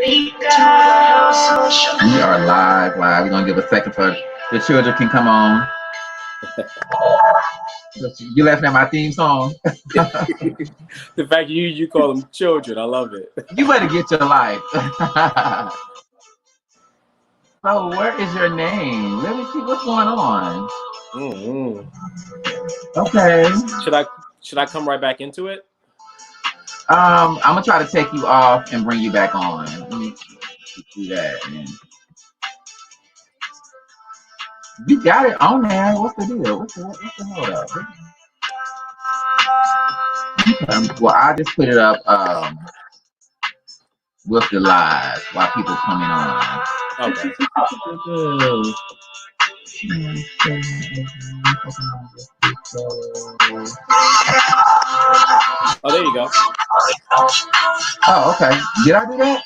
We are live. We're gonna give a second for the children can come on. You laughing at my theme song? The fact you call them children, I love it. You better get your life. So, where is your name? Let me see what's going on. Mm-hmm. Okay. Should I come right back into it? I'm gonna try to take you off and bring you back on. Let me do that. Man. You got it on there. What's the deal? What's the hold up? Well, I just put it up with the live while people coming on. Okay. Oh, there you go. Oh, okay. Did I do that?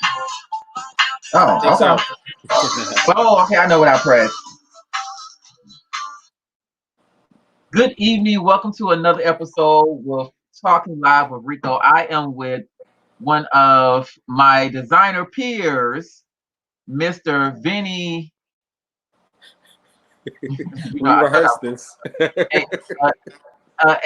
Oh, okay. So. Oh, okay. I know what I pressed. Good evening. Welcome to another episode with Talking Live with Reco. I am with one of my designer peers, Mr. VENNY. We rehearsed this. I'm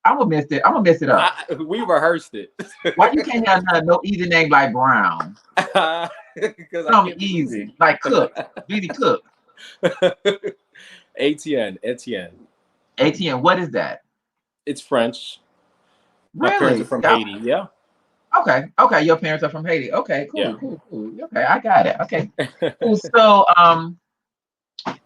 gonna mess it up. We rehearsed it. Why you can't have no easy name like Brown? Something easy like Cook. VENNY Cook. Etienne. Etienne. What is that? It's French. Really? My parents are from Haiti. Yeah. Okay. Your parents are from Haiti. Okay. Cool. Yeah. Cool. Okay, I got it. Okay. Cool. So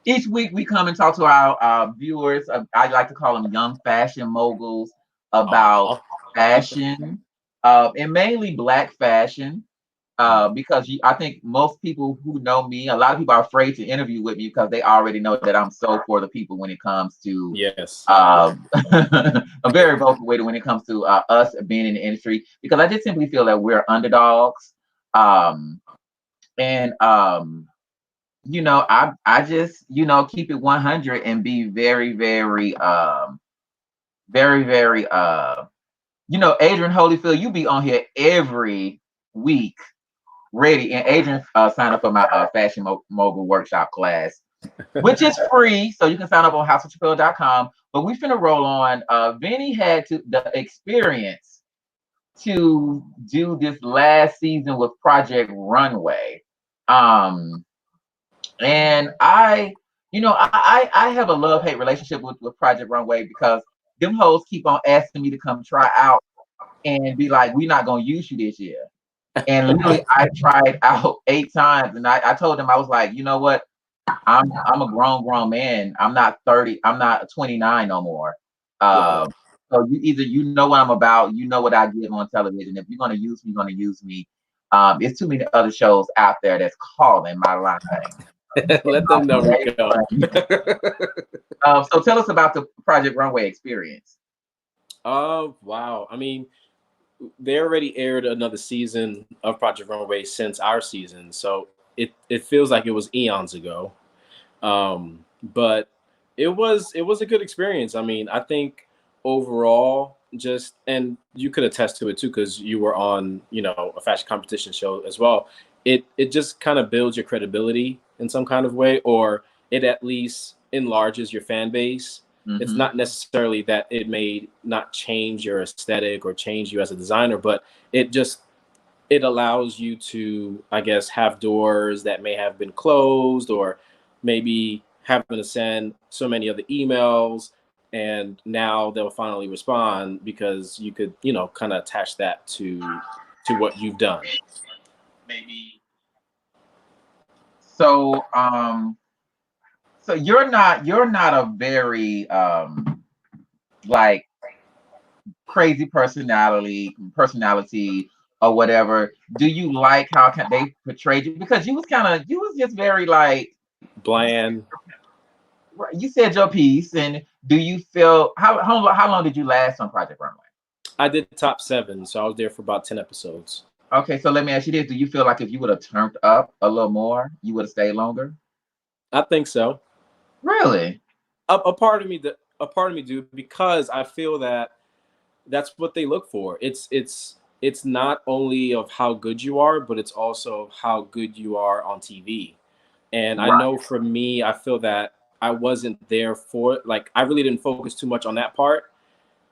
each week we come and talk to our viewers. I like to call them young fashion moguls about fashion, and mainly Black fashion. Because I think most people who know me, a lot of people are afraid to interview with me because they already know that I'm so for the people when it comes to yes, a very vocal way when it comes to us being in the industry, because I just simply feel that we're underdogs, and I just keep it 100 and be very very very Adrian Holyfield, you be on here every week ready, and Adrian signed up for my Fashion Mogul workshop class, which is free, so you can sign up on houseofchappelle.com. But we finna roll on. VENNY had the experience to do this last season with Project Runway, and I have a love-hate relationship with Project Runway, because them hoes keep on asking me to come try out and be like, we're not gonna use you this year. And literally, I tried out 8 times, and I told them, I was like, you know what? I'm a grown man. I'm not 30. I'm not 29 no more. So you know what I'm about. You know what I give on television. If you're gonna use me, you're gonna use me. It's too many other shows out there that's calling my line. Let them know, Reco. So tell us about the Project Runway experience. Wow. I mean, they already aired another season of Project Runway since our season, so it feels like it was eons ago. But it was a good experience. I mean, I think overall, and you could attest to it too, because you were on, a fashion competition show as well. It just kind of builds your credibility in some kind of way, or it at least enlarges your fan base. Mm-hmm. It's not necessarily that it may not change your aesthetic or change you as a designer, but it allows you to, I guess, have doors that may have been closed, or maybe having to send so many other emails, and now they'll finally respond because you could, kind of attach that to what you've done. Maybe. So, so you're not a very like crazy personality or whatever. Do you like how they portrayed you? Because you was just very like bland. You said your piece, and do you feel how long did you last on Project Runway? I did top 7, so I was there for about 10 episodes. Okay, so let me ask you this: do you feel like if you would have turned up a little more, you would have stayed longer? I think so. Really? A part of me do, because I feel that that's what they look for. It's it's not only of how good you are, but it's also how good you are on TV. And I Right. know for me, I feel that I wasn't there for it. Like I really didn't focus too much on that part.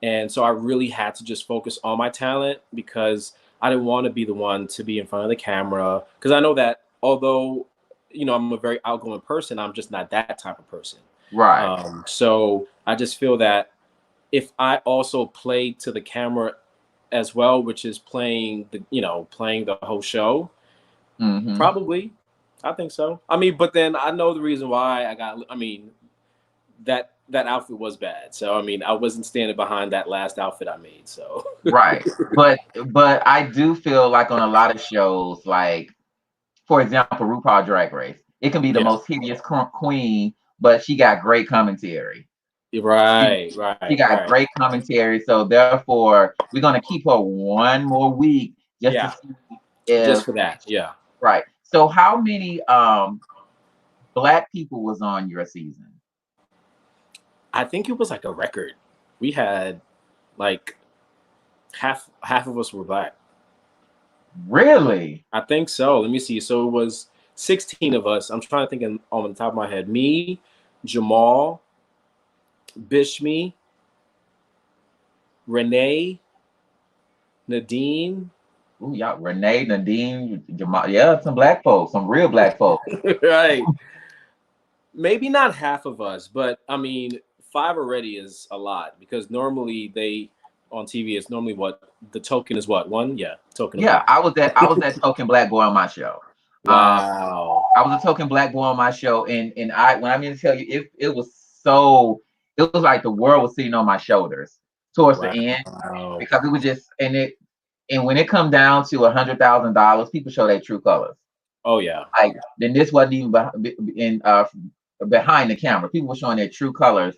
And so I really had to just focus on my talent because I didn't want to be the one to be in front of the camera. Because I know that although, I'm a very outgoing person, I'm just not that type of person. Right. So I just feel that if I also played to the camera as well, which is playing the whole show, Mm-hmm. probably, I think so. I mean, but then I know the reason why that outfit was bad. So I mean, I wasn't standing behind that last outfit I made. So Right. But I do feel like on a lot of shows, like for example, RuPaul Drag Race, it can be the yeah, most hideous queen, but she got great commentary. She, right, she right, got right. great commentary. So therefore, we're gonna keep her one more week just to Yeah, see just if for that. Yeah, right. So how many black people was on your season? I think it was like a record. We had like half of us were black. Really? I think so. Let me see. So it was 16 of us. I'm trying to think on the top of my head. Me, Jamal, Bishmi, Renee, Nadine. Ooh, y'all, Renee, Nadine, Jamal, yeah, some black folks, some real black folks. Right. Maybe not half of us, but I mean, five already is a lot because normally they on TV it's normally what the token is what one? Yeah, token of Yeah, black. I was that token black boy on my show. Um, Wow. I was a token black boy on my show, and I when I mean to tell you, it was so it was like the world was sitting on my shoulders towards the end Wow. because it was just and when it come down to $100,000, people show their true colors. Oh yeah. Like then this wasn't even behind the camera. People were showing their true colors.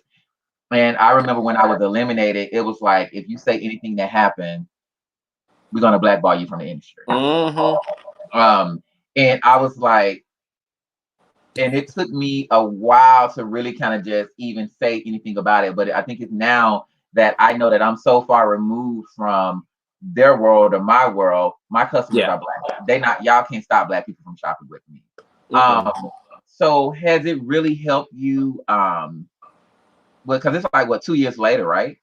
And I remember when I was eliminated, it was like if you say anything that happened, we're gonna blackball you from the industry. Mm-hmm. Um, and I was like, and it took me a while to really kind of just even say anything about it. But I think it's now that I know that I'm so far removed from their world or my world, my customers Yeah. are black. They not y'all can't stop black people from shopping with me. Mm-mm. So has it really helped you? Because it's like what 2 years later, right?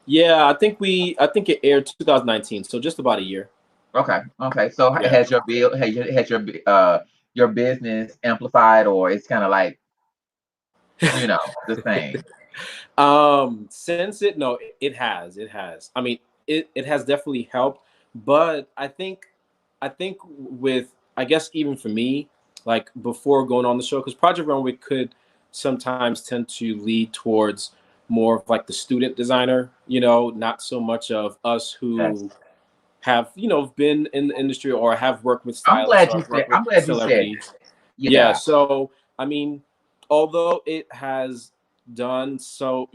Yeah, I think it aired 2019, so just about a year. Okay, okay. So Yeah. has your bill your business amplified, or it's kind of like the same? Since it no, it has. It has. I mean, it has definitely helped, but I think with I guess even for me, like before going on the show, because Project Runway could sometimes tend to lead towards more of like the student designer, not so much of us Yes. who have, been in the industry or have worked with I'm stylists glad or you have said. worked with I'm glad you said that. celebrities. Yeah, Yeah. so I mean, although it has done so,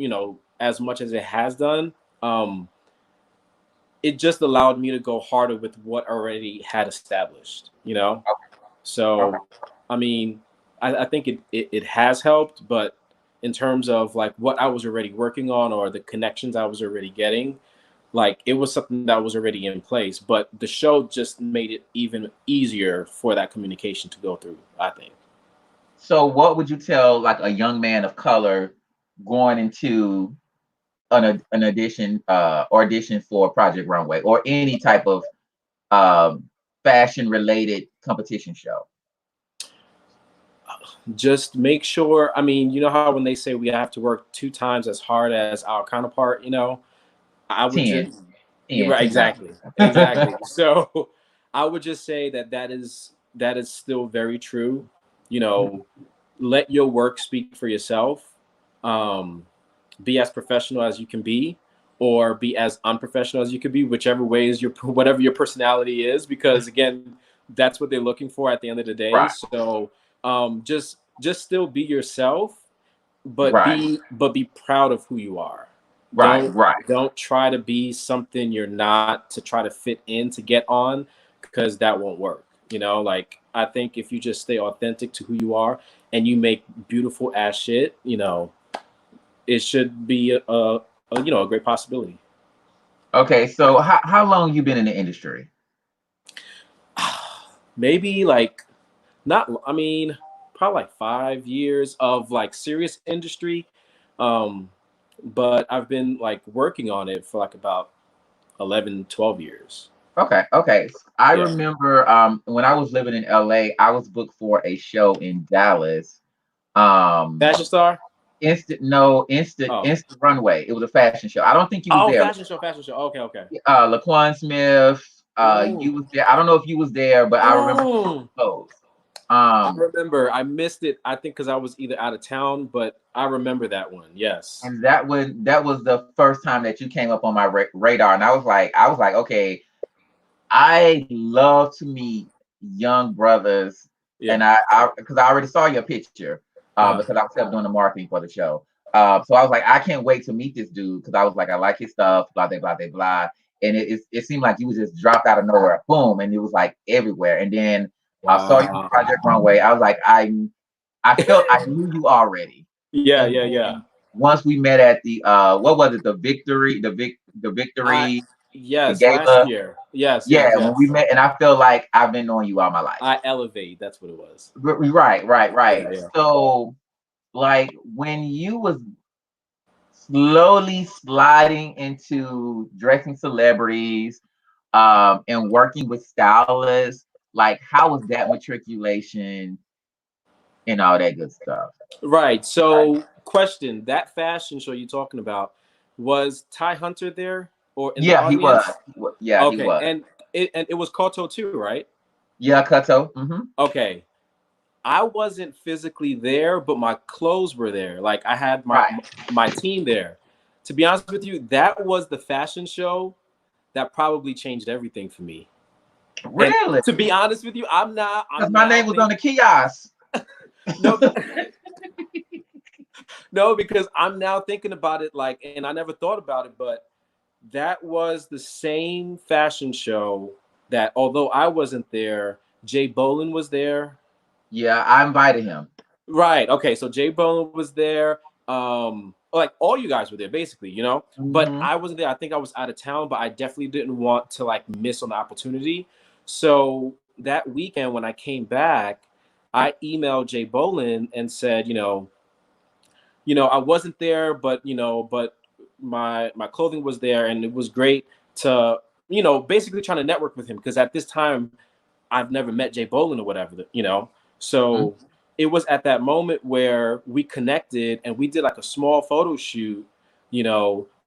as much as it has done, um, it just allowed me to go harder with what already had established. Okay. So, I mean, I think it has helped, but in terms of like what I was already working on or the connections I was already getting, like it was something that was already in place. But the show just made it even easier for that communication to go through, I think. So, what would you tell like a young man of color going into an audition for Project Runway or any type of um, fashion related competition show? Just make sure, I mean, you know how when they say we have to work two times as hard as our counterpart, I would just, 10, you're 10, right, 10 times. exactly, exactly. So I would just say that is still very true. You know, let your work speak for yourself. Um, be as professional as you can be, or be as unprofessional as you can be, whichever way is your whatever your personality is, because again, that's what they're looking for at the end of the day. Right, So just still be yourself, but right, be proud of who you are. right, don't right. don't try to be something you're not to try to fit in to get on, because that won't work. Like I think if you just stay authentic to who you are and you make beautiful ass shit, it should be a great possibility. Okay, so how long you been in the industry? Maybe like not. I mean, probably like 5 years of like serious industry. Um, but I've been like working on it for like about 11, 12 years. Okay, okay. I Yeah. remember when I was living in LA, I was booked for a show in Dallas. Fashion Star. Oh. Instant Runway. It was a fashion show. I don't think you was Oh, there. fashion show. Fashion show. Okay. Okay. Laquan Smith, you Mm. was there. I don't know if you was there, but I remember Mm. clothes. I Um, remember. I missed it. I think because I was either out of town, but I remember that one. Yes. and that was the first time that you came up on my radar, and I was like, okay, I love to meet young brothers, and Yeah. I because I already saw your picture, Uh-huh. because I was helping doing the marketing for the show. So I was like, I can't wait to meet this dude because I was like, I like his stuff, blah blah blah blah blah, and it seemed like you was just dropped out of nowhere, boom, and it was like everywhere. And then I saw you on Wow. Project Runway. I was like, I felt I knew you already, Yeah. and Yeah. Yeah. then once we met at the what was it, the I victory, the yes. Last gala. year. Yes. Yes. Yeah, when we Yes. met, and I feel like I've been knowing you all my life. I elevate. That's what it was. Right, right, right. Yeah. Yeah. So, like, when you was slowly sliding into dressing celebrities, and working with stylists, like, how was that matriculation and all that good stuff? Right. So, question: that fashion show you're talking about, was Ty Hunter there or in the Yeah, he was. audience? Yeah, he Okay, was. and it was Koto too, right? Yeah, Kato. Mm-hmm. Okay, I wasn't physically there, but my clothes were there. Like I had Right. my team there. To be honest with you, that was the fashion show that probably changed everything for me. And Really? to be honest with you, Because I'm my now name was on think the kiosk. no, no, because I'm now thinking about it like, and I never thought about it, but that was the same fashion show that, although I wasn't there, Jay Bolin was there. Yeah, I invited him. Right. Okay. So Jay Bolin was there. Like all you guys were there, basically, But Mm-hmm. I wasn't there. I think I was out of town, but I definitely didn't want to like miss on the opportunity. So that weekend when I came back, I emailed Jay Bolin and said, I wasn't there, but but my clothing was there, and it was great to basically trying to network with him because at this time I've never met Jay Bolin or whatever. Mm-hmm. So it was at that moment where we connected and we did like a small photo shoot,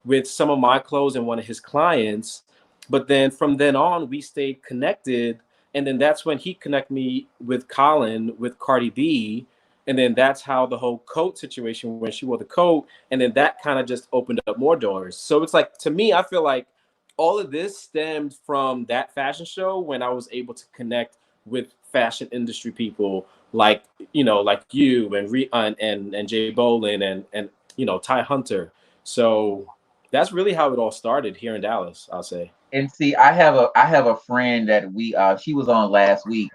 with some of my clothes and one of his clients. But then from then on, we stayed connected. And then that's when he connected me with Colin, with Cardi B. And then that's how the whole coat situation, when she wore the coat, and then that kind of just opened up more doors. So it's like, to me, I feel like all of this stemmed from that fashion show when I was able to connect with fashion industry people like like you and and Jay Bolin and Ty Hunter. So that's really how it all started here in Dallas, I'll say. And see, I have a friend that she was on last week.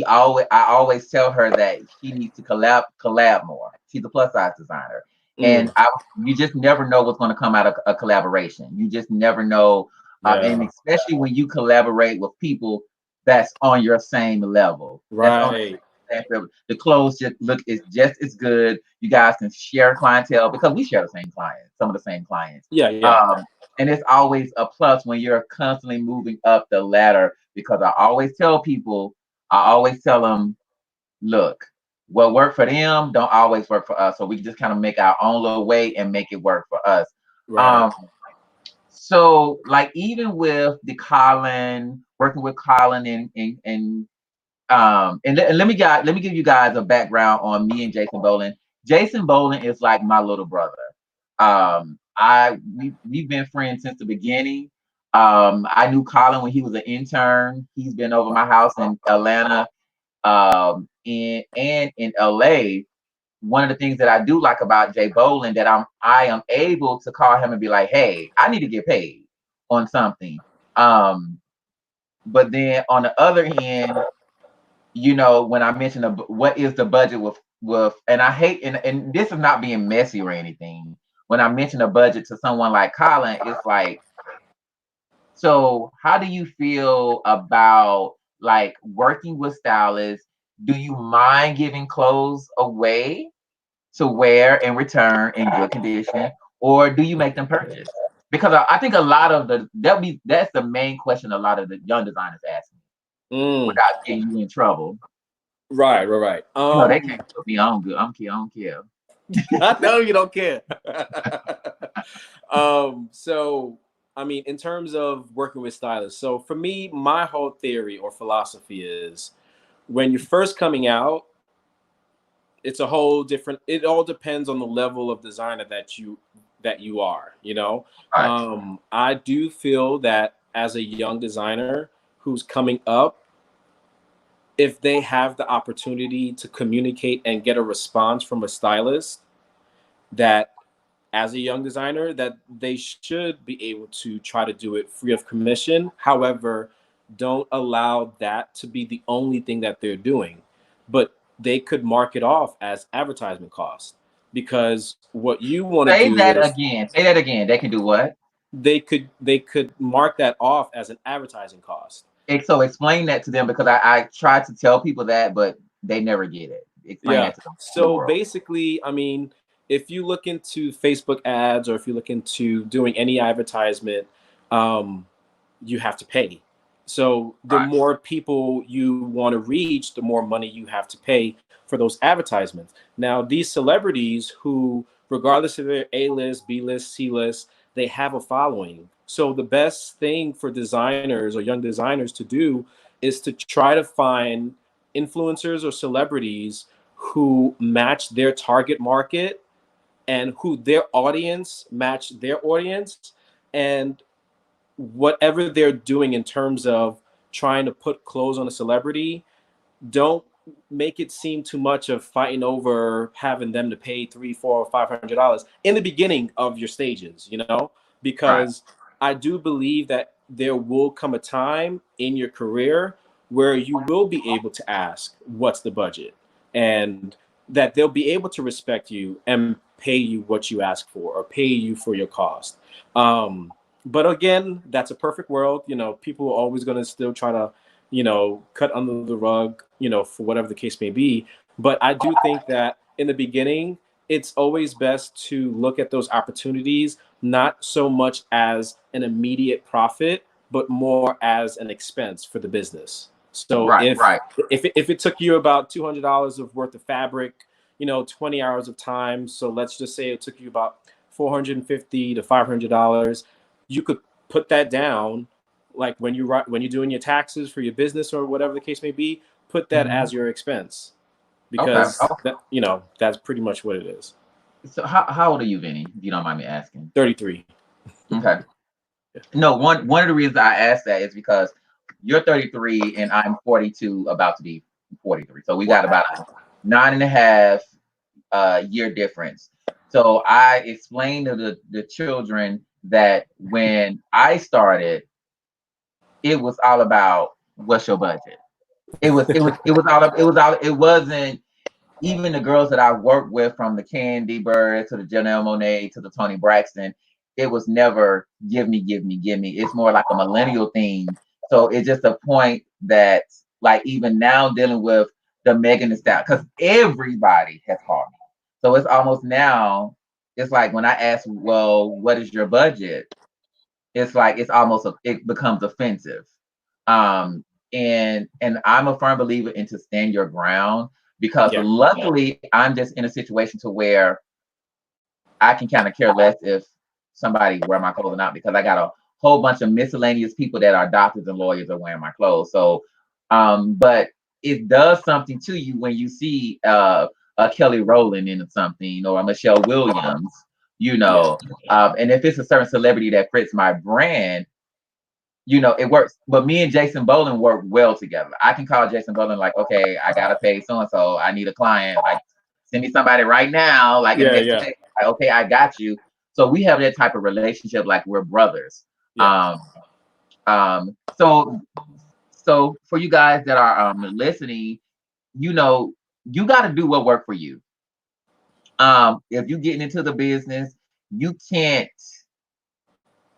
I always tell her that she needs to collab more. She's a plus size designer, and Mm, you just never know what's going to come out of a collaboration. You just never know, and yeah. especially when you collaborate with people that's on your same level. That's on Right. the same level. The clothes just look is just as good. You guys can share clientele because we share the same clients, some of the same clients. Yeah, yeah. Um, and it's always a plus when you're constantly moving up the ladder because I always tell them, look, what worked for them don't always work for us. So we just kind of make our own little way and make it work for us. Right. Um, so like even with the Colin, working with Colin and let me give you guys a background on me and Jason Bolin. Jason Bolin is like my little brother. We've been friends since the beginning. I knew Colin when he was an intern. He's been over my house in Atlanta, and in LA. One of the things that I do like about Jay Bolin that I am able to call him and be like, hey, I need to get paid on something. Um, but then on the other hand, when I mention what is the budget with, and I hate, and this is not being messy or anything. When I mention a budget to someone like Colin, it's like So how do you feel about like working with stylists? Do you mind giving clothes away to wear and return in good condition, or do you make them purchase? Because I think a lot of that's the main question a lot of the young designers ask me Mm, without getting you in trouble. right. You know, they can't put me on good. I don't care. I know you don't care. So I mean, in terms of working with stylists, so for me, my whole theory or philosophy is when you're first coming out, it's a whole different. It all depends on the level of designer that you are. Right. I do feel that as a young designer who's coming up, if they have the opportunity to communicate and get a response from a stylist, that as a young designer, that they should be able to try to do it free of commission. However, don't allow that to be the only thing that they're doing, but they could mark it off as advertisement cost, because what you want to Say do that is again. Say that again. They can do what? they could mark that off as an advertising cost. So explain that to them because I try to tell people that, but they never get it. Explain Yeah. that to them in the So world. basically, I mean, if you look into Facebook ads or if you look into doing any advertisement, um, you have to pay. So the Right. more people you want to reach, the more money you have to pay for those advertisements. Now, these celebrities who, regardless of their A list, B list, C list, they have a following. So the best thing for designers or young designers to do is to try to find influencers or celebrities who match their target market and who their audience match their audience, and whatever they're doing in terms of trying to put clothes on a celebrity, don't make it seem too much of fighting over having them to pay three, four, or $500 in the beginning of your stages, Right. because I do believe that there will come a time in your career where you will be able to ask, what's the budget? And that they'll be able to respect you and pay you what you ask for or pay you for your cost. But again, that's a perfect world. People are always going to still try to cut under the rug, for whatever the case may be. But I do think that in the beginning, it's always best to look at those opportunities, not so much as an immediate profit, but more as an expense for the business. So Right. if Right. if it took you about $200 of worth of fabric, 20 hours of time. So let's just say it took you about $450 to $500. You could put that down, like when you're doing your taxes for your business or whatever the case may be, put that Mhm. as your expense, Okay. because that's pretty much what it is. So how old are you, Vinny? If you don't mind me asking. 33. Okay. No, one of the reasons I asked that is because you're 33 and I'm 42, about to be 43. So we got about a Wow. 9.5 year difference. So I explained to the children that when I started, it was all about what's your budget. It wasn't even the girls that I worked with, from the Candy Bird to the Janelle Monáe to the Toni Braxton. It was never give me, give me, give me. It's more like a millennial thing. So it's just a point that, like, even now dealing with the Megan Thee Stallion, because everybody has called me. So it's almost now, it's like when I ask, well, what is your budget? It's like it becomes offensive. Um, and I'm a firm believer in to stand your ground, because Yeah. luckily I'm just in a situation to where I can kind of care less if somebody wear my clothes or not, because I got a whole bunch of miscellaneous people that are doctors and lawyers are wearing my clothes. So, but it does something to you when you see a Kelly Rowland in something, or a Michelle Williams, you Yeah. know, and if it's a certain celebrity that fits my brand, it works. But me and Jason Boland work well together. I can call Jason Boland like, okay, I gotta pay so and so. I need a client. Like, send me somebody right now, like in the Yeah. next 2 Yeah. days. Like, okay, I got you. So we have that type of relationship, like we're brothers. Yeah. Um, so for you guys that are listening, you know, you got to do what work for you. If you're getting into the business, you can't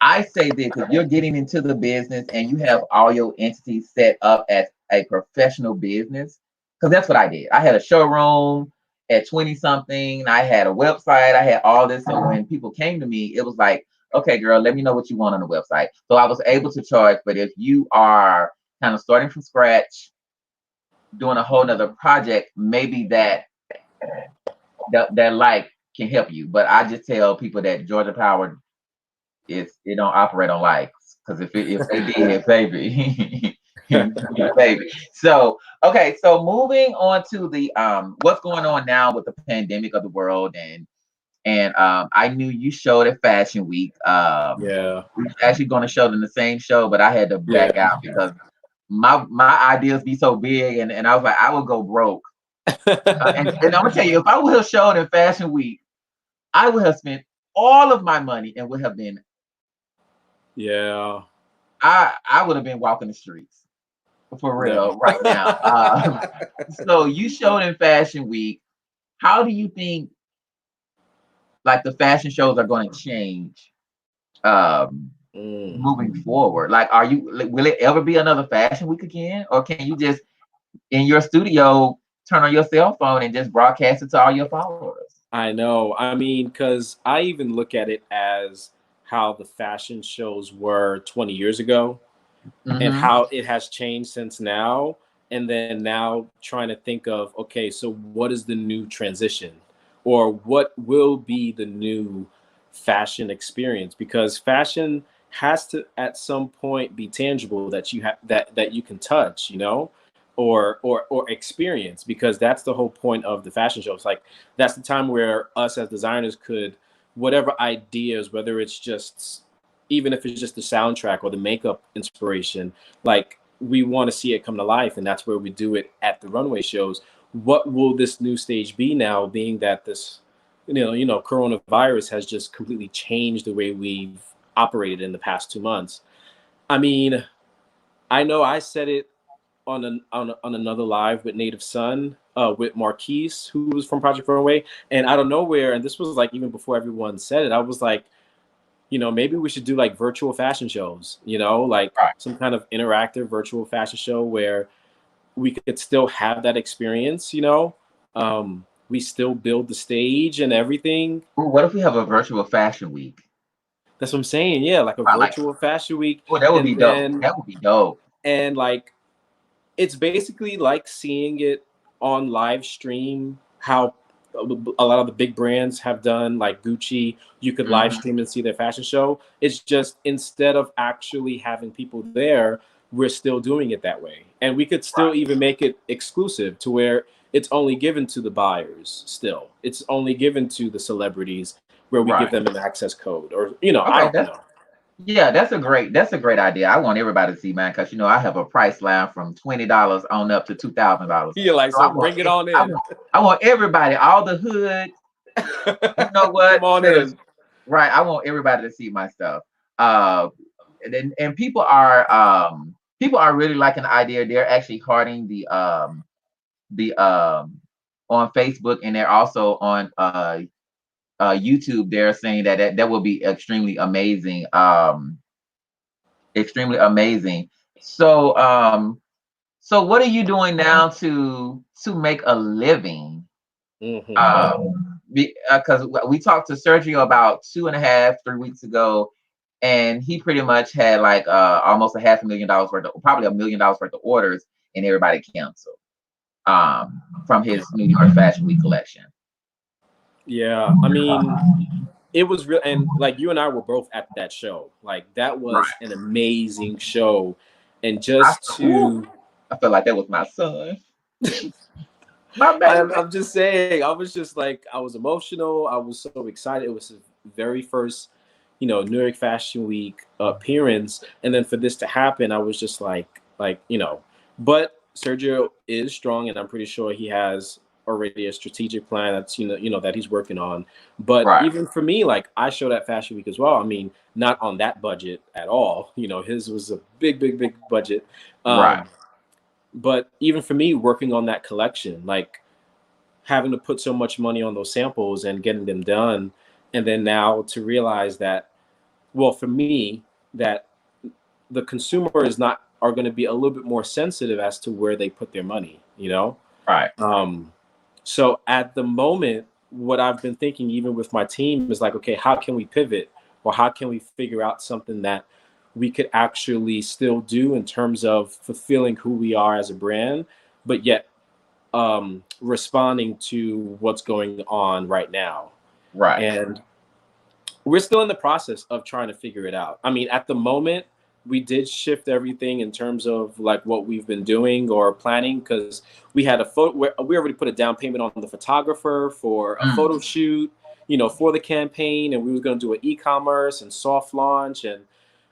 I say this because you're getting into the business and you have all your entities set up as a professional business. Because that's what I did. I had a showroom at 20 something. I had a website. I had all this. So when people came to me, it was like, okay, girl, let me know what you want on the website. So I was able to charge. But if you are kind of starting from scratch, doing a whole nother project, maybe that like can help you. But I just tell people that Georgia Power it don't operate on likes, because if they did, baby, baby. So okay, so moving on to the what's going on now with the pandemic of the world, and I knew you showed at Fashion Week. Yeah. We was actually going to show them the same show, but I had to Yeah. back out because my ideas be so big, and I was like, I would go broke. And I'm gonna tell you, if I would have showed in Fashion Week, I would have spent all of my money and would have been Yeah. I would have been walking the streets for No. real right now. So you showed in Fashion Week. How do you think like the fashion shows are going to change moving forward? Like, will it ever be another Fashion Week again, or can you just in your studio turn on your cell phone and just broadcast it to all your followers? I know. I mean, because I even look at it as how the fashion shows were 20 years ago and Mm-hmm. how it has changed since now. And then now trying to think of, okay, so what is the new transition, or what will be the new fashion experience? Because fashion has to at some point be tangible, that you have that you can touch, or experience, because that's the whole point of the fashion show. It's like that's the time where us as designers could, whatever ideas, whether it's just, even if it's just the soundtrack or the makeup inspiration, like we want to see it come to life, and that's where we do it at the runway shows. What will this new stage be now, being that this, coronavirus has just completely changed the way we've operated in the past 2 months? I mean, I know I said it on another live with Native Son, with Marquise, who was from Project Runway, and out of nowhere, and this was like even before everyone said it, I was like, maybe we should do like virtual fashion shows, like Right. some kind of interactive virtual fashion show where we could still have that experience, we still build the stage and everything. Well, what if we have a virtual Fashion Week? That's what I'm saying. Yeah, like a I like. virtual fashion week. Oh, that would And be dope. then, That would be dope. and like, it's basically like seeing it on live stream, how a lot of the big brands have done, like Gucci. You could live Mm-hmm. stream and see their fashion show. It's just, instead of actually having people there, we're still doing it that way, and we could still Right. even make it exclusive to where it's only given to the buyers. Still, it's only given to the celebrities, where we give Right. them an access code, or I Okay. don't know. Yeah, that's a great idea. I want everybody to see mine because I have a price line from $20 on up to $2,000. You're like, So I so want bring it on I in. want I want everybody, all the hood. You know what? Come on Says in. right. I want everybody to see my stuff. Uh, and people are really liking the idea. They're actually hearting the on Facebook, and they're also on YouTube. They're saying that will be extremely amazing. Extremely amazing. So, so what are you doing now to make a living? Hmm. Because we talked to Sergio about 2.5, 3 weeks ago, and he pretty much had like almost a $500,000 worth of, probably $1 million worth of orders, and everybody canceled from his New York Fashion Week collection. Yeah, I mean, it was real, and like you and I were both at that show. Like that was Right. an amazing show, and I, just ooh, to, I felt like that was my son, my baby. I'm just saying, I was just like, I was emotional. I was so excited. It was his very first, New York Fashion Week appearance, and then for this to happen, I was just like. But Sergio is strong, and I'm pretty sure he has already a strategic plan that's that he's working on. But Right. even for me, like I showed at Fashion Week as well. I mean, not on that budget at all. His was a big, big, big budget. Right. But even for me, working on that collection, like having to put so much money on those samples and getting them done, and then now to realize that well, for me, that the consumer are going to be a little bit more sensitive as to where they put their money, you know? Right. So at the moment, what I've been thinking, even with my team, is like, okay, how can we pivot, or how can we figure out something that we could actually still do in terms of fulfilling who we are as a brand, but yet responding to what's going on right now. Right. And we're still in the process of trying to figure it out. I mean, at the moment, we did shift everything in terms of like what we've been doing or planning, because we had a photo. We already put a down payment on the photographer for a photo shoot, you know, for the campaign, and we were going to do an e-commerce and soft launch,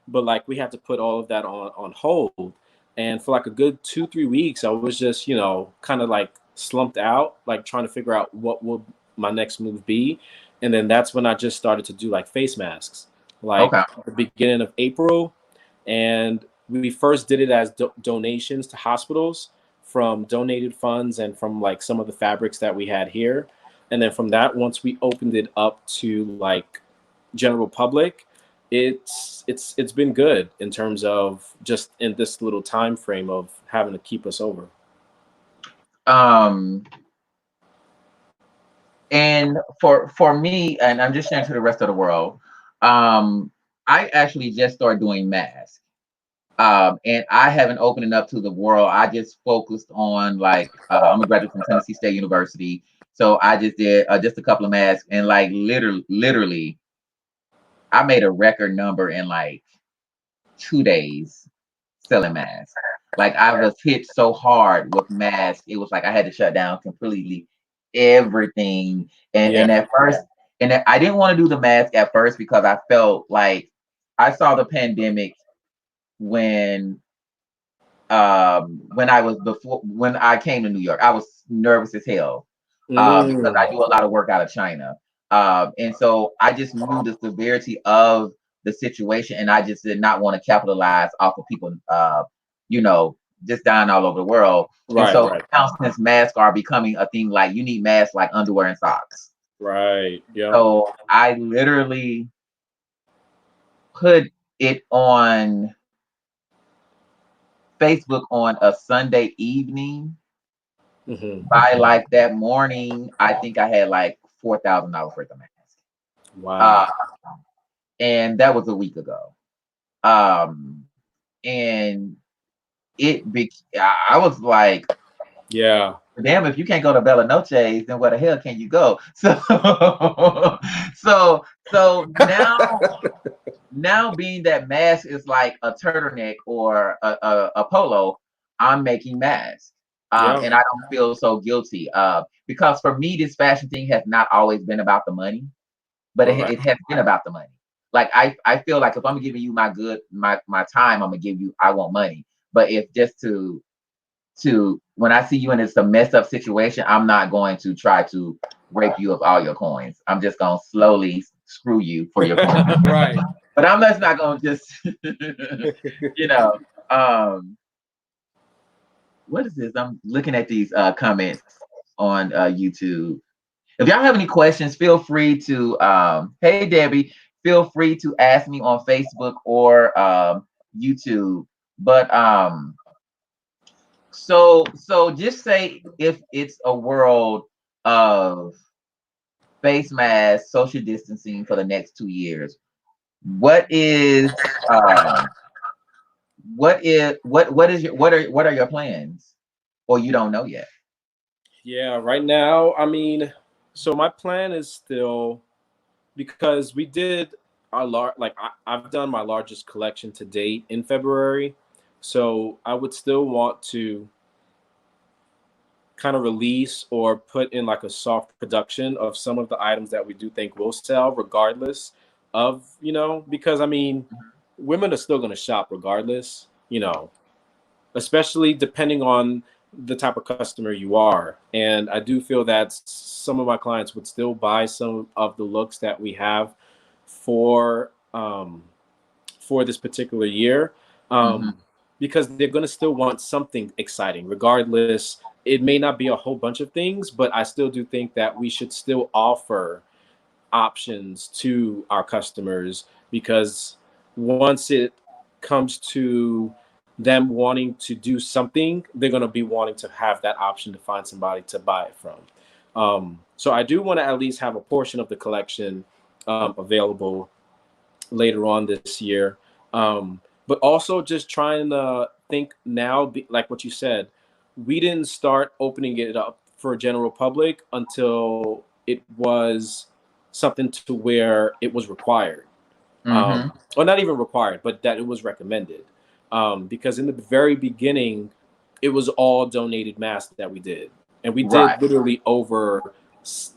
but like we had to put all of that on hold. And for like a good 2-3 weeks, I was just, you know, kind of like slumped out, like trying to figure out what will my next move be. And then that's when I just started to do like face masks, like Okay. the beginning of April. And we first did it as donations to hospitals from donated funds and from like some of the fabrics that we had here. And then from that, once we opened it up to like general public, it's been good in terms of just in this little time frame of having to keep us over. And for me, and I'm just sharing to the rest of the world, I actually just started doing masks. And I haven't opened it up to the world. I just focused on like I'm a graduate from Tennessee State University, so I just did just a couple of masks, and like literally, I made a record number in like 2 days selling masks. Like I was hit so hard with masks, it was like I had to shut down completely everything. And Yeah. at first, I didn't want to do the mask at first because I felt like I saw the pandemic when when I came to New York. I was nervous as hell because I do a lot of work out of China. And so I just knew the severity of the situation, and I just did not want to capitalize off of people, you know, just dying all over the world. And Right, so right, now, since masks are becoming a thing, like you need masks like underwear and socks. right. Yeah. So I literally put it on Facebook on a Sunday evening. By like that morning, I think I had like $4,000 worth of masks. Wow. Uh, and that was a week ago. Um, and I was like, Yeah. damn, if you can't go to Bella Noche's, then where the hell can you go? So, so now being that mask is like a turtleneck or a polo, I'm making masks. Yeah. And I don't feel so guilty. Because for me, this fashion thing has not always been about the money, but Right. it has been about the money. Like I feel like if I'm giving you my time, I'm gonna give you, I want money. But if just to when I see you in this a messed up situation, I'm not going to try to rape you of all your coins. I'm just gonna slowly screw you for your coins. Right. But I'm just not gonna just you know, what is this? I'm looking at these comments on YouTube. If y'all have any questions, feel free to hey Debbie, feel free to ask me on Facebook or YouTube. But so just say if it's a world of face masks, social distancing for the next 2 years, what is what are your plans? Or you don't know yet? Yeah. Right now, I mean, so my plan is still, because we did our I've done my largest collection to date in February, so I would still want to kind of release or put in like a soft production of some of the items that we do think will sell, regardless of, you know, because I mean, women are still going to shop regardless, you know, especially depending on the type of customer you are. And I do feel that some of my clients would still buy some of the looks that we have for this particular year, Mm-hmm. because they're going to still want something exciting regardless. It may not be a whole bunch of things, but I still do think that we should still offer options to our customers because once it comes to them wanting to do something, they're going to be wanting to have that option to find somebody to buy it from. So I do want to at least have a portion of the collection available later on this year. But also just trying to think now, like what you said, we didn't start opening it up for general public until it was something to where it was required. Or not even required, but that it was recommended. Because in the very beginning, it was all donated masks that we did. And we did literally over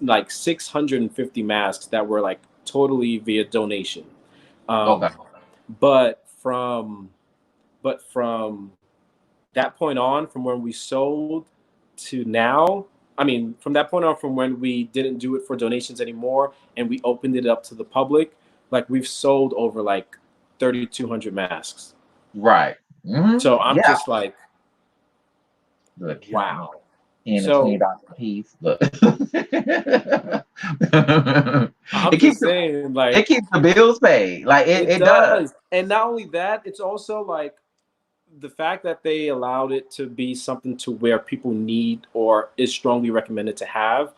like 650 masks that were like totally via donation. But from that point on, from when we sold to now, I mean, from that point on, from when we didn't do it for donations anymore and we opened it up to the public, like we've sold over like 3,200 masks. Right. So I'm just like, look, wow. And so, a $20 piece. Look. I'm just saying, like, it keeps the bills paid. Like it does. And not only that, it's also like the fact that they allowed it to be something to where people need or is strongly recommended to have,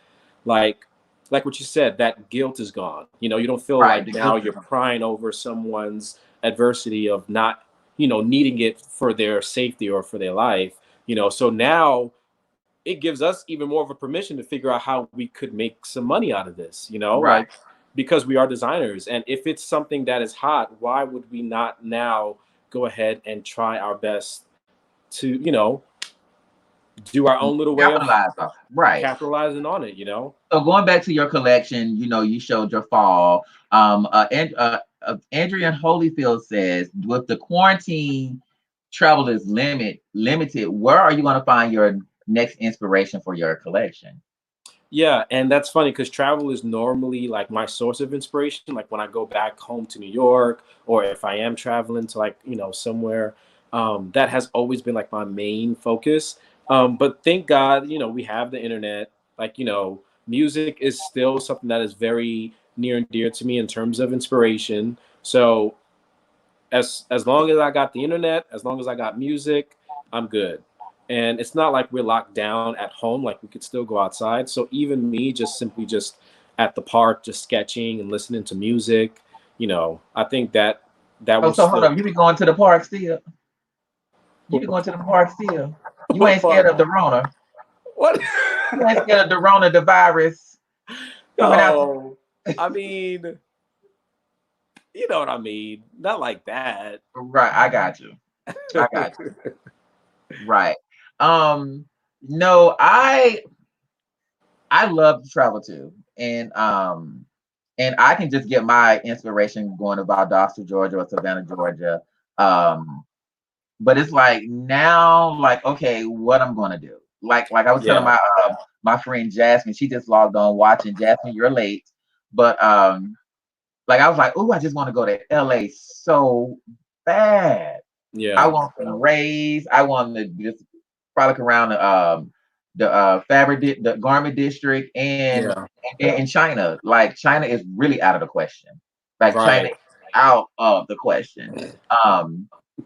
like what you said, that guilt is gone. You know, you don't feel like now you're crying over someone's adversity of not, you know, needing it for their safety or for their life. You know, so now it gives us even more of a permission to figure out how we could make some money out of this, you know, like because we are designers. And if it's something that is hot, why would we not now go ahead and try our best to, you know, do our own little way of capitalizing on it, you know? So going back to your collection, you know, you showed your fall. Andrea Holyfield says, with the quarantine travel is limited, where are you going to find your next inspiration for your collection? Yeah, and that's funny because travel is normally like my source of inspiration. Like when I go back home to New York, or if I am traveling to like, you know, somewhere, that has always been like my main focus. But thank God, you know, we have the internet. Like, you know, music is still something that is very near and dear to me in terms of inspiration. So as long as I got the internet, as long as I got music, I'm good. And it's not like we're locked down at home, like we could still go outside. So even me just simply just at the park, just sketching and listening to music, you know, I think that was so hold on, you be going to the park still? You be going to the park still? You ain't scared of the Rona? What? You ain't scared of the Rona, the virus coming out? I mean, you know what I mean? Not like that. Right, I got you. Right. No, I love to travel too. And I can just get my inspiration going to Valdosta, Georgia or Savannah, Georgia. But it's like now, like, okay, what I'm gonna do. Like I was telling my friend Jasmine, she just logged on watching. Jasmine, you're late. But like I was like, oh, I just want to go to LA so bad. Yeah. I want to raise, I want to just frolic around the garment district and in China. Like China is really out of the question. Like China is out of the question.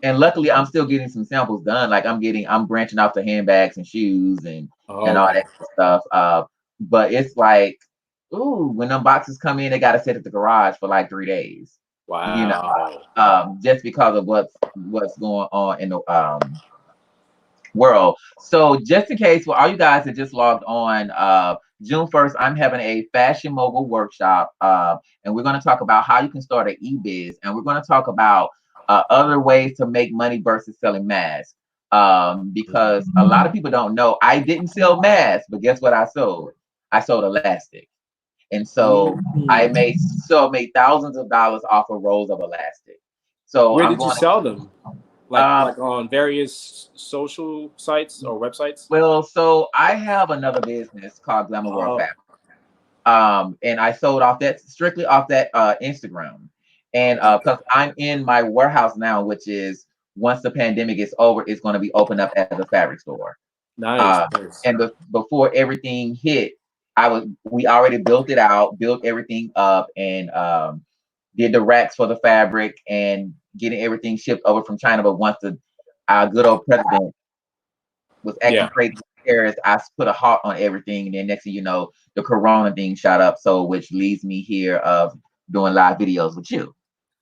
And luckily I'm still getting some samples done. Like I'm branching off to handbags and shoes and all that stuff. But it's like, ooh, when them boxes come in, they gotta sit at the garage for like 3 days. Wow. You know, just because of what's going on in the world. So just in case for all you guys that just logged on, June 1st, I'm having a fashion mogul workshop, and we're going to talk about how you can start an e-biz, and we're going to talk about other ways to make money versus selling masks. Because a lot of people don't know, I didn't sell masks, but guess what I sold? I sold elastic. And so I made thousands of dollars off of rolls of elastic. So where did you sell them? Like on various social sites or websites? Well, so I have another business called Glamour World Fabric. And I sold off that strictly off that Instagram. And because I'm in my warehouse now, which is once the pandemic is over, it's going to be opened up as a fabric store. Nice. And before everything hit, we already built it out, built everything up, and did the racks for the fabric and getting everything shipped over from China. But once the good old president was acting Yeah. crazy with terrorists, I put a halt on everything. And then next thing you know, the Corona thing shot up. So which leads me here of doing live videos with you.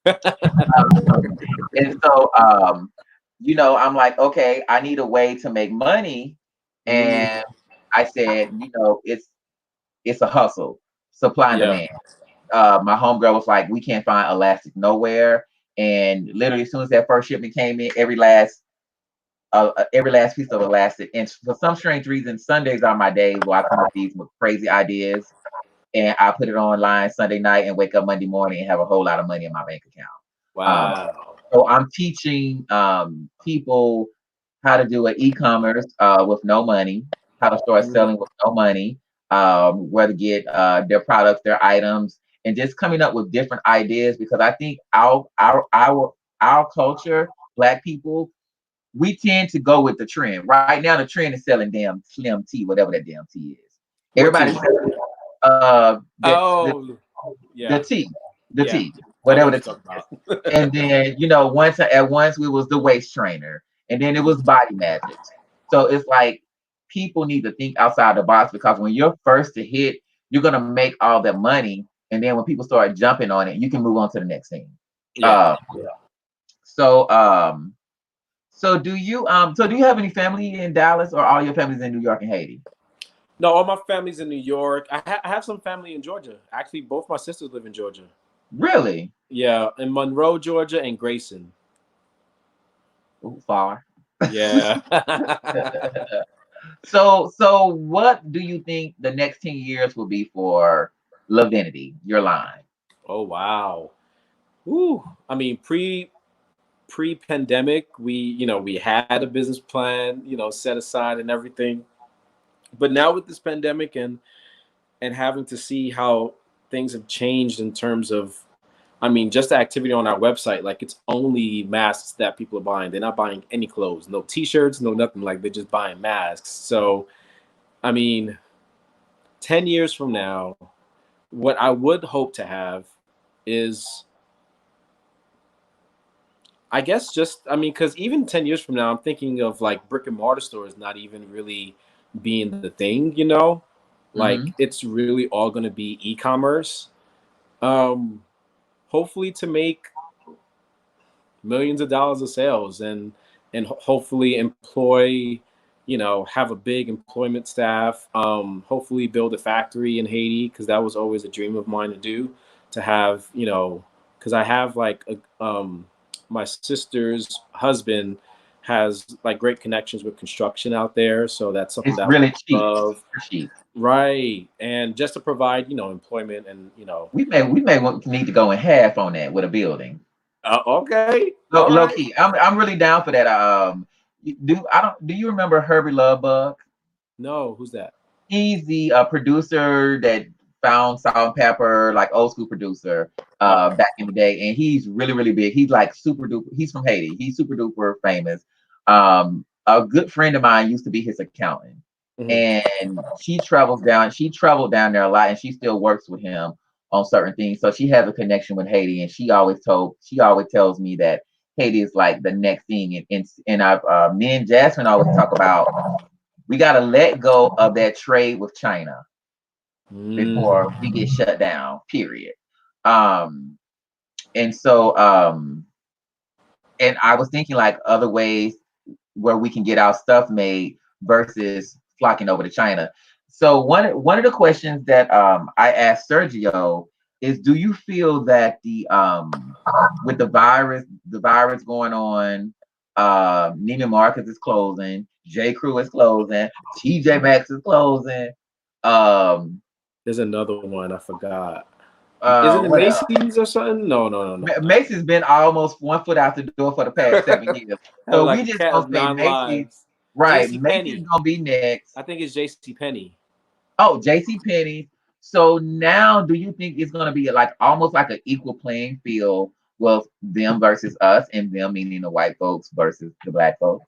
And so, you know, I'm like, okay, I need a way to make money. And I said, you know, it's a hustle, supply and Yeah. demand. My homegirl was like, we can't find elastic nowhere. And literally, as soon as that first shipment came in, every last piece of elastic. And for some strange reason, Sundays are my days where I come up with these crazy ideas, and I put it online Sunday night and wake up Monday morning and have a whole lot of money in my bank account. Wow. So I'm teaching people how to do an e-commerce with no money, how to start selling with no money, where to get their products, their items, and just coming up with different ideas, because I think our culture, Black people, we tend to go with the trend. Right now, the trend is selling damn slim tea, whatever that damn tea is. What Everybody's tea? selling Oh, the yeah. tea, Yeah. I know whatever what the you're tea talking is. about. And then, you know, once we was the waist trainer, and then it was body magics. So it's like people need to think outside the box, because when you're first to hit, you're gonna make all that money, and then when people start jumping on it, you can move on to the next thing. Yeah. Uh, so so do you have any family in Dallas, or all your family's in New York and Haiti? No, all my family's in New York. I have some family in Georgia. Actually, both my sisters live in Georgia. Really? Yeah, in Monroe, Georgia, and Grayson. Ooh, far. Yeah. So what do you think the next 10 years will be for Lavinity, your line? Oh wow. Woo. I mean, pre pandemic, we had a business plan, set aside and everything. But now with this pandemic and having to see how things have changed in terms of, I mean, just the activity on our website, like it's only masks that people are buying. They're not buying any clothes, no t-shirts, no nothing. Like they're just buying masks. So, I mean, 10 years from now, what I would hope to have is, I guess, just, I mean, because even 10 years from now, I'm thinking of like brick and mortar stores not even really being the thing. Like Hmm. it's really all going to be e-commerce. Um, Hopefully to make millions of dollars of sales and hopefully employ, have a big employment staff. Hopefully build a factory in Haiti, because that was always a dream of mine to do. To have, because I have like my sister's husband has like great connections with construction out there, so that's something It's that I really would cheap. love. Super cheap. Right, and just to provide employment and We may need to go in half on that with a building. okay, Low, all low right. key. I'm really down for that. Do you remember Herbie Lovebug? No, who's that? He's the producer that found Salt and Pepper, like old school producer, Okay. back in the day, and he's really really big. He's like super duper. He's from Haiti. He's super duper famous. A good friend of mine used to be his accountant, Mhm. and she travels down. She traveled down there a lot, and she still works with him on certain things. So she has a connection with Haiti, and she always tells me that Haiti is like the next thing. Me and Jasmine always talk about, we got to let go of that trade with China before Mm. we get shut down, period. Um, and so, and I was thinking like other ways where we can get our stuff made versus flocking over to China. So one of the questions that I asked Sergio is, do you feel that the with the virus going on, Neiman Marcus is closing, J. Crew is closing, TJ Maxx is closing, um, There's another one I forgot. Is it what else? Macy's or something? No, no, no, no, no. Macy's been almost one foot out the door for the past 7 years. Have So like we a just cat gonna of say nine Macy's, lives. right? J.C. Macy's Penney. gonna be next. I think it's J.C. Penney. Oh, JC Penney. So now, do you think it's going to be like almost like an equal playing field with them versus us, and them meaning the white folks versus the black folks?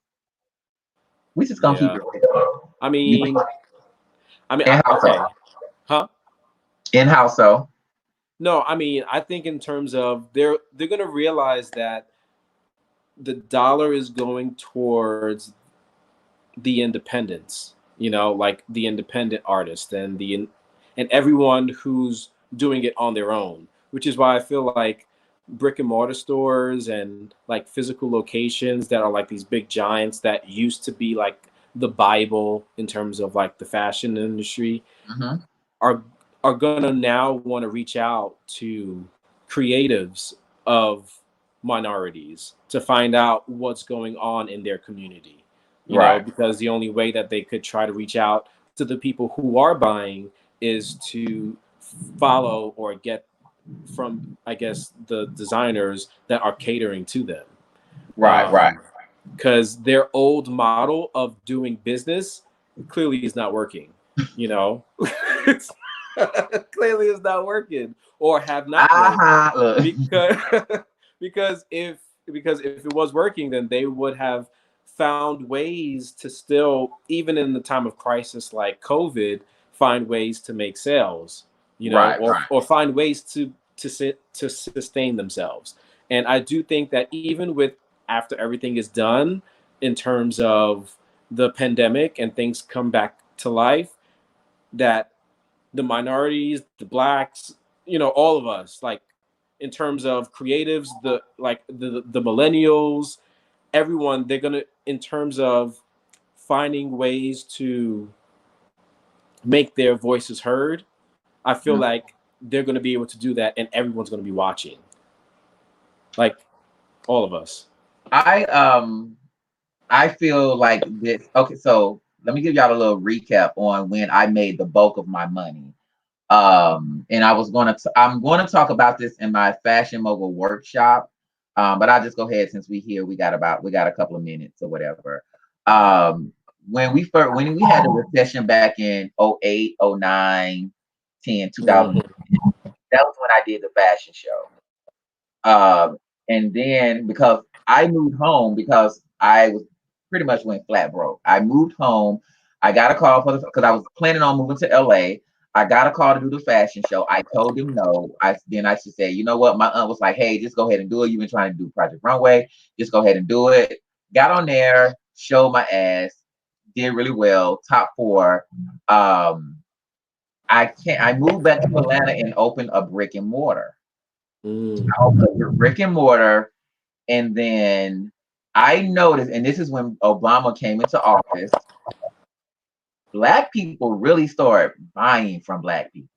We just gonna keep Yeah. it real. I You think mean, in house so? okay. Huh? In house so? No, I mean, I think in terms of they're going to realize that the dollar is going towards the independents, you know, like the independent artist and everyone who's doing it on their own, which is why I feel like brick and mortar stores and like physical locations that are like these big giants that used to be like the Bible in terms of like the fashion industry Mm-hmm. are are gonna now want to reach out to creatives of minorities to find out what's going on in their community. You know, Right. because the only way that they could try to reach out to the people who are buying is to follow or get from, I guess, the designers that are catering to them. Right. Right. Because their old model of doing business clearly is not working. You know, It's- clearly it's not working or have not worked Look. because because if because if it was working, then they would have found ways to still, even in the time of crisis like COVID, find ways to make sales, you know, Right. Right. or find ways to sustain themselves. And I do think that even with after everything is done in terms of the pandemic and things come back to life, that the minorities, the blacks, you know, all of us, like in terms of creatives, the millennials, everyone, they're gonna in terms of finding ways to make their voices heard. I feel Mhm. like they're gonna be able to do that, and everyone's gonna be watching, like all of us. I I feel like this. Okay, so let me give y'all a little recap on when I made the bulk of my money. And I'm gonna talk about this in my fashion mogul workshop. But I'll just go ahead since we got a couple of minutes or whatever. When we had the recession back in '08, '09, 10, 2000, Mhm. that was when I did the fashion show. And then because I moved home because I was pretty much went flat broke. I moved home. I got a call because I was planning on moving to LA. I got a call to do the fashion show. I told him no. I should say, you know what? My aunt was like, "Hey, just go ahead and do it. You've been trying to do Project Runway. Just go ahead and do it." Got on there, showed my ass, did really well, top four. Um, I can't. I moved back to Atlanta and opened a brick and mortar. Mm. I opened a brick and mortar. And then I noticed, and this is when Obama came into office, black people really started buying from black people.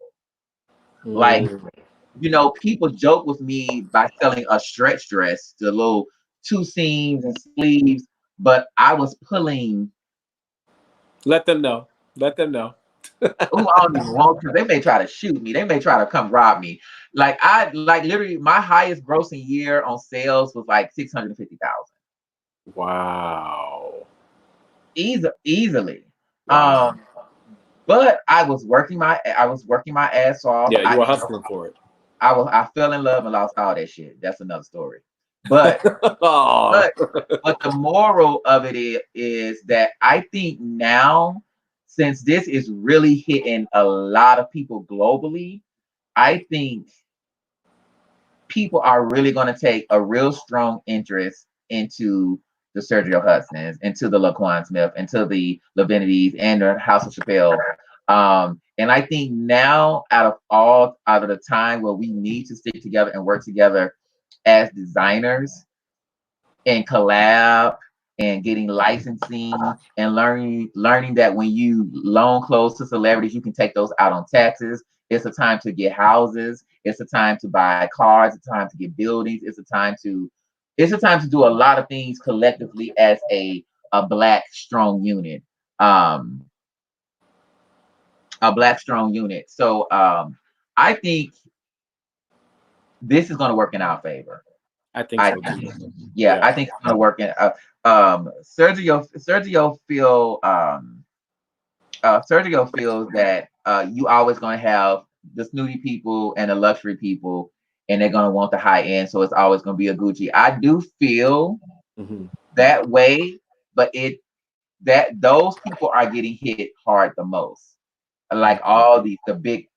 Like, Mm. people joke with me by selling a stretch dress, the little two seams and sleeves, but I was pulling. Let them know. Let them know. Oh, I don't even want to. They may try to shoot me. They may try to come rob me. Like literally, my highest grossing year on sales was like 650,000. Wow. Easily. Wow. Um, But I was working my ass off. Yeah, you were hustling for it. I fell in love and lost all that shit. That's another story. But Oh. but but the moral of it is that I think now, since this is really hitting a lot of people globally, I think people are really going to take a real strong interest into the Sergio Hudsons, into the Laquan Smith, into the Lavinities, and the House of Chappelle. And I think now, out of the time where we need to stick together and work together as designers and collab and getting licensing and learning that when you loan clothes to celebrities, you can take those out on taxes. It's a time to get houses. It's a time to buy cars. It's a time to get buildings. It's a time to do a lot of things collectively as a black strong unit. Um, a black strong unit. So I think this is going to work in our favor. I think I so too. Yeah, Yeah. I think it's gonna work in. Sergio feels that you always gonna have the snooty people and the luxury people, and they're gonna want the high end. So it's always gonna be a Gucci. I do feel Hmm. that way, but those people are getting hit hard the most. Like all the big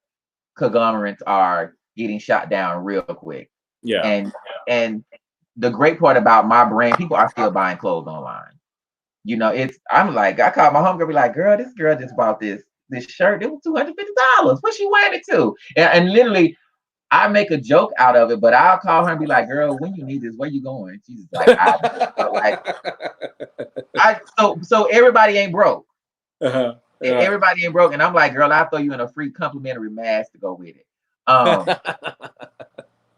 conglomerates are. getting shot down real quick. Yeah. And the great part about my brand, people are still buying clothes online. You know, I'm like, I called my homegirl, be like, girl, this girl just bought this shirt. It was $250. What she wearing it to? And literally, I make a joke out of it, but I'll call her and be like, girl, when you need this, where you going? She's like, so everybody ain't broke. Everybody ain't broke. And I'm like, girl, I'll throw you in a free complimentary mask to go with it.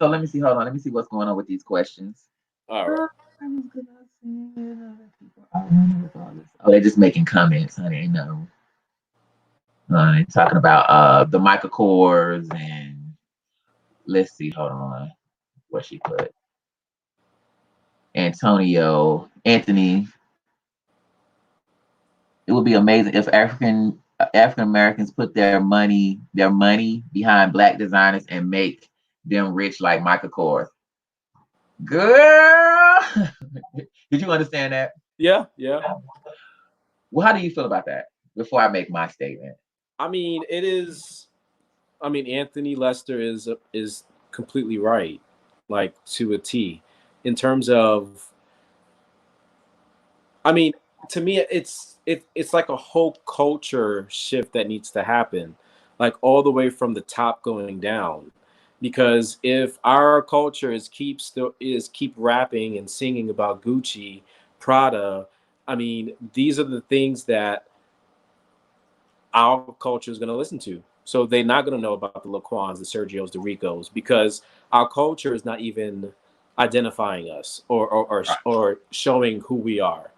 So let me see. Hold on. Let me see what's going on with these questions. All right. Oh, they're just making comments, honey. Ain't no. Talking about the Michael Kors and let's see. Hold on. What she put. Anthony. It would be amazing if African Americans put their money behind Black designers and make them rich like Michael Kors. Girl, did you understand that? Yeah. Well, how do you feel about that? Before I make my statement, I mean, Anthony Lester is completely right, like to a T, in terms of. I mean, to me, it's like a whole culture shift that needs to happen, like all the way from the top going down. Because if our culture is keep rapping and singing about Gucci, Prada, I mean, these are the things that our culture is going to listen to. So they're not going to know about the Laquans, the Sergios, the Ricos, because our culture is not even identifying us or showing who we are.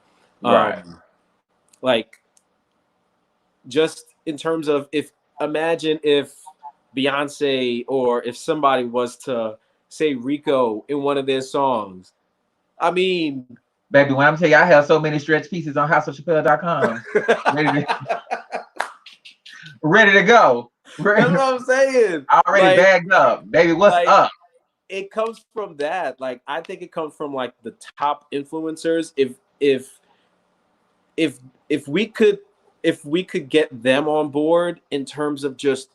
right? Like, just in terms of, imagine if Beyonce or if somebody was to say Reco in one of their songs. I mean, Baby, when I'm telling you, I have so many stretch pieces on houseofchappelle.com. ready to go. That's what I'm saying. Already bagged up. Baby, what's up? It comes from that. Like, I think it comes from like the top influencers. If we could get them on board in terms of just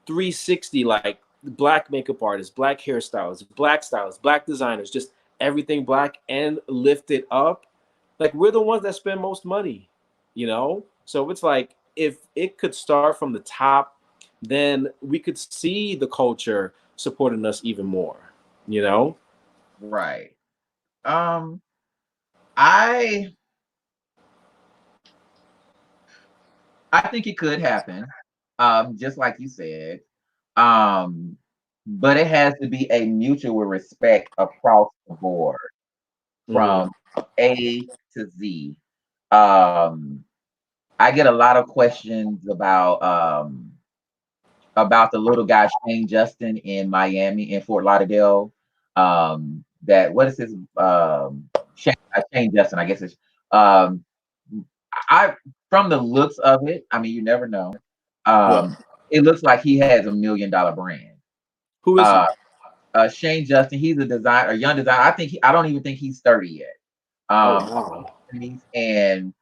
360, like Black makeup artists, Black hairstylists, Black designers, just everything Black, and lift it up, like, we're the ones that spend most money, you know? So it's like, if it could start from the top, then we could see the culture supporting us even more, you know? Right. I think it could happen. Just like you said. But it has to be a mutual respect across the board from A to Z. I get a lot of questions about the little guy Shane Justin in Miami, in Fort Lauderdale. That what is his Shane Justin? I guess it's I from the looks of it. I mean, you never know. It looks like he has $1 million brand. Who is Shane Justin? He's a young designer. I don't even think he's 30 yet. wow. And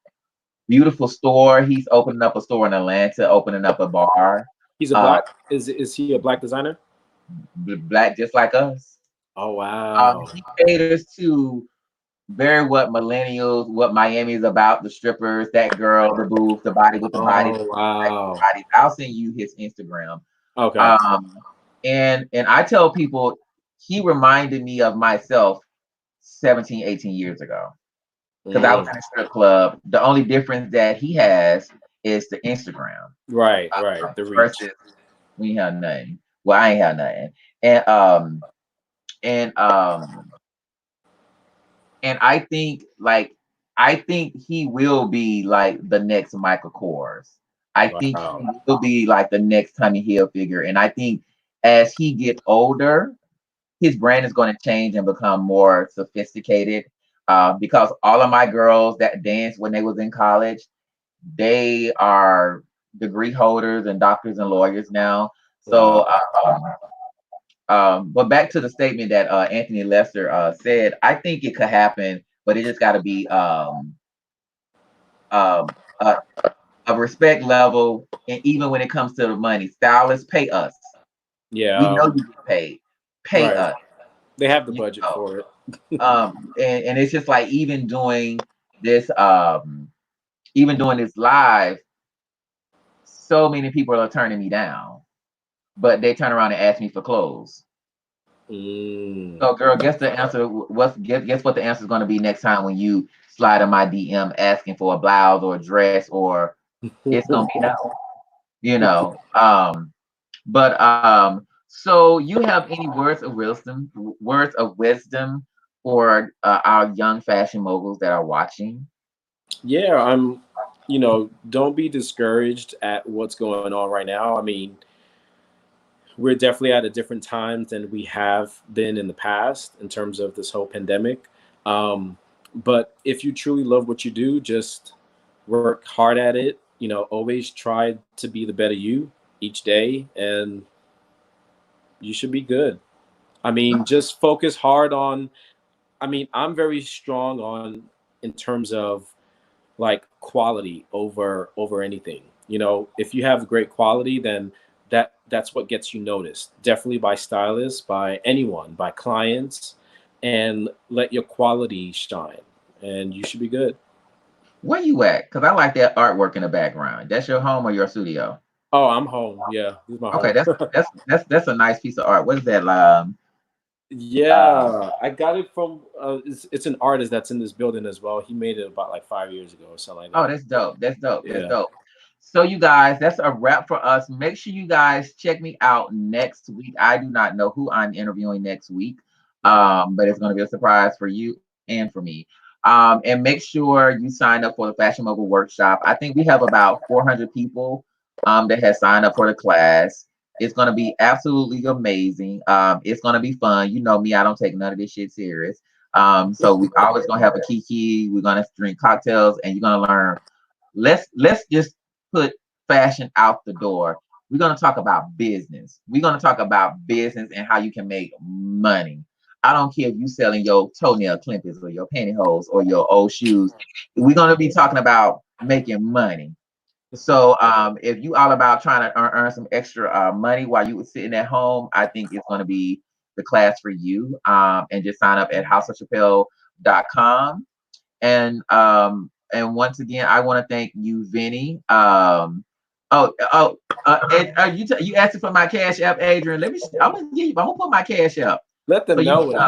beautiful store. He's opening up a store in Atlanta, opening up a bar. He's a Black. Is he a Black designer? Black, just like us. Oh wow. He caters to very what millennials, what Miami is about, the strippers, that girl, the booth, the body with the body. Oh wow. I'll send you his Instagram. Okay. And I tell people he reminded me of myself 17, 18 years ago. Because I was in a strip club. The only difference that he has is the Instagram. Right. The reach. We have nothing. Well, I ain't have nothing. And I think he will be like the next Michael Kors. I think he will be like the next Tommy Hilfiger. And I think as he gets older, his brand is going to change and become more sophisticated. Because all of my girls that danced when they was in college, they are degree holders and doctors and lawyers now. So, but back to the statement that Anthony Lester said, I think it could happen, but it just got to be a respect level, and even when it comes to the money, stylists pay us. Yeah. We know you get paid. Pay Right. us. They have the You budget know. for it. And it's just like this even doing this live, so many people are turning me down, but they turn around and ask me for clothes. Mm. So, girl, guess the answer. Guess what the answer is going to be next time when you slide in my DM asking for a blouse or a dress, or it's gonna be no. You know. But so you have any words of wisdom for our young fashion moguls that are watching? Yeah, don't be discouraged at what's going on right now. I mean, we're definitely at a different time than we have been in the past in terms of this whole pandemic. But if you truly love what you do, just work hard at it. Always try to be the better you each day, and you should be good. I mean, just focus hard on. I mean, I'm very strong on in terms of like quality over anything. If you have great quality, then that's what gets you noticed. Definitely by stylists, by anyone, by clients, and let your quality shine, and you should be good. Where you at? Because I like that artwork in the background. That's your home or your studio? Oh, I'm home. Yeah, this is my Okay, home. that's a nice piece of art. What is that? Um, Yeah, I got it from. It's an artist that's in this building as well. He made it about like 5 years ago or something like Oh, that. that's dope. That's dope. That's Yeah. dope. So, you guys, that's a wrap for us. Make sure you guys check me out next week. I do not know who I'm interviewing next week, but it's going to be a surprise for you and for me. And make sure you sign up for the Fashion Mogul Workshop. I think we have about 400 people that has signed up for the class. It's going to be absolutely amazing. It's going to be fun. You know me, I don't take none of this shit serious. So we always gonna have a kiki. We're gonna drink cocktails, and you're gonna learn. Let's just put fashion out the door. We're gonna talk about business. We're gonna talk about business and how you can make money. I don't care if you selling your toenail clippers or your pantyhose or your old shoes. We're gonna be talking about making money. So if you all about trying to earn some extra money while you were sitting at home, I think it's going to be the class for you. And just sign up at houseofchappelle.com. And once again, I want to thank you, Vinny. And, you asked for my cash app, Adrian. Let me. I'm gonna give you. I'm gonna put my cash app. Let So them you, know what it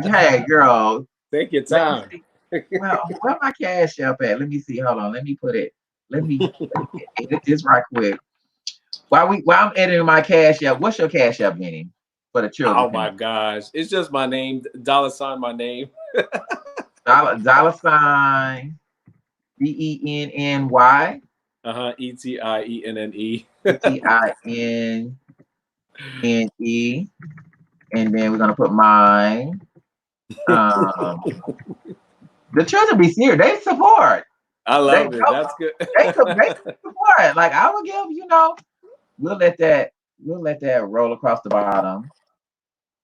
is. hey, girl. Take your Let me time. see. Well, where my cash app at? Let me see. Hold on. Let me put it. Let me edit this right quick. While I'm editing my cash app, what's your cash app, Vinny? For the children Oh my paying. gosh. It's just my name, dollar sign my name. Dollar sign BENNY ETIENNE. ETINNE, and then we're gonna put mine. Um, the children be serious. They support. I They love it. don't. That's good. They support. Like I will give. We'll let that. We'll let that roll across the bottom.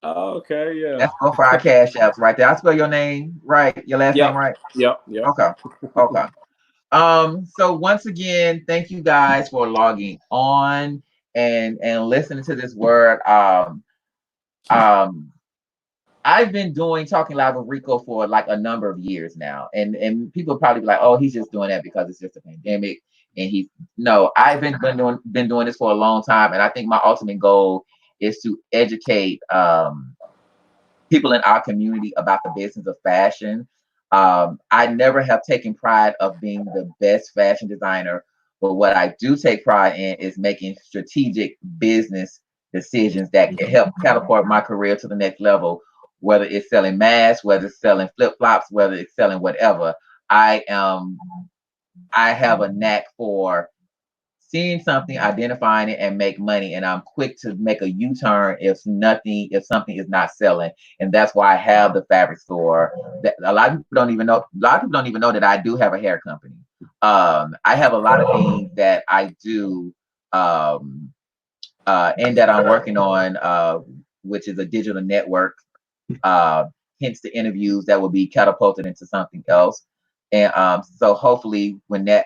Oh, okay, yeah. That's go for our cash apps right there. I spell your name right, your last name Yep. right. Yep. Okay. Okay. So once again, thank you guys for logging on and listening to this word. Um, I've been doing talking live with Reco for like a number of years now, and people probably be like, "Oh, he's just doing that because it's just a pandemic." And he's no, I've been doing this for a long time, and I think my ultimate goal is to educate people in our community about the business of fashion. I never have taken pride of being the best fashion designer, but what I do take pride in is making strategic business decisions that can help catapult my career to the next level. Whether it's selling masks, whether it's selling flip flops, whether it's selling whatever, I am. I have a knack for seeing something, identifying it, and make money. And I'm quick to make a U-turn if something is not selling. And that's why I have the fabric store. That a lot of people don't even know. A lot of people don't even know that I do have a hair company. I have a lot of things that I do, um, and that I'm working on, which is a digital network, uh, hence the interviews that will be catapulted into something else. And so hopefully when this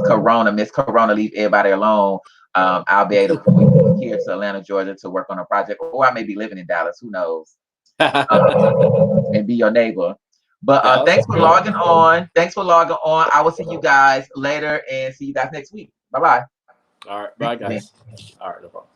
Corona, Miss Corona leave everybody alone, I'll be able to come here to Atlanta, Georgia to work on a project, or I may be living in Dallas, who knows, and be your neighbor. But thanks for logging on. Thanks for logging on. I will see you guys later and see you guys next week. Bye-bye. All right. Bye, guys. All right. No problem.